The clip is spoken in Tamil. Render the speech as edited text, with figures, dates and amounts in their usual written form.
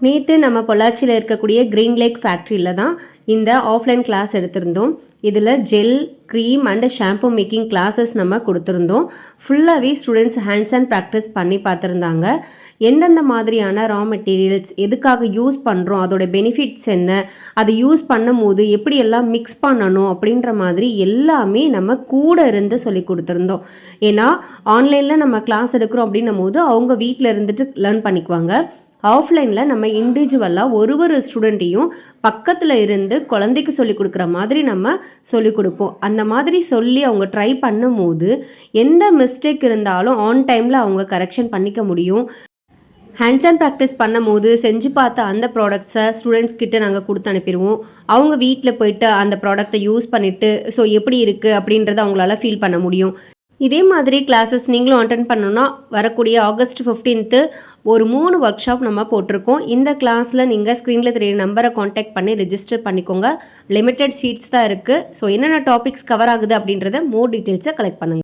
நேற்று நம்ம பொள்ளாச்சியில் இருக்கக்கூடிய கிரீன் லேக் ஃபேக்ட்ரியில் தான் இந்த ஆஃப்லைன் கிளாஸ் எடுத்திருந்தோம். இதில் gel, cream and shampoo making classes நம்ம கொடுத்துருந்தோம். ஃபுல்லாகவே ஸ்டூடெண்ட்ஸ் ஹேண்ட்ஸ் அண்ட் ப்ராக்டிஸ் பண்ணி பார்த்துருந்தாங்க. எந்தெந்த மாதிரியான ரா மெட்டீரியல்ஸ் எதுக்காக யூஸ் பண்ணுறோம், அதோட பெனிஃபிட்ஸ் என்ன, அதை யூஸ் பண்ணும் போது எப்படியெல்லாம் மிக்ஸ் பண்ணணும் அப்படின்ற மாதிரி எல்லாமே நம்ம கூட இருந்து சொல்லி கொடுத்துருந்தோம். ஏன்னா ஆன்லைனில் நம்ம கிளாஸ் எடுக்கிறோம் அப்படின்னும் போது அவங்க வீட்டில் இருந்துட்டு லேர்ன் பண்ணிக்குவாங்க. ஆஃப்லைனில் நம்ம இண்டிவிஜுவலாக ஒரு ஸ்டூடெண்ட்டையும் பக்கத்தில் இருந்து குழந்தைக்கு சொல்லிக் கொடுக்குற மாதிரி நம்ம சொல்லிக் கொடுப்போம். அந்த மாதிரி சொல்லி அவங்க ட்ரை பண்ணும் போது எந்த மிஸ்டேக் இருந்தாலும் ஆன் டைமில் அவங்க கரெக்ஷன் பண்ணிக்க முடியும். ஹேண்ட்ஸ் அண்ட் ப்ராக்டிஸ் பண்ணும் போது செஞ்சு பார்த்த அந்த ப்ராடக்ட்ஸை ஸ்டூடெண்ட்ஸ் கிட்ட நாங்கள் கொடுத்து அனுப்பிடுவோம். அவங்க வீட்டில் போயிட்டு அந்த ப்ராடக்டை யூஸ் பண்ணிவிட்டு ஸோ எப்படி இருக்குது அப்படின்றத அவங்களால ஃபீல் பண்ண முடியும். இதே மாதிரி கிளாஸஸ் நீங்களும் அட்டென்ட் பண்ணணுன்னா வரக்கூடிய ஆகஸ்ட் 15 ஒரு 3 ஒர்க் ஷாப் நம்ம போட்டிருக்கோம். இந்த கிளாஸில் நீங்கள் ஸ்க்ரீனில் தெரிய நம்பரை காண்டாக்ட் பண்ணி ரெஜிஸ்டர் பண்ணிக்கோங்க. லிமிட்டட் சீட்ஸ் தான் இருக்குது. ஸோ என்னென்ன டாபிக்ஸ் கவர் ஆகுது அப்படின்றத மோர் டீட்டெயில்ஸை கலெக்ட் பண்ணுங்கள்.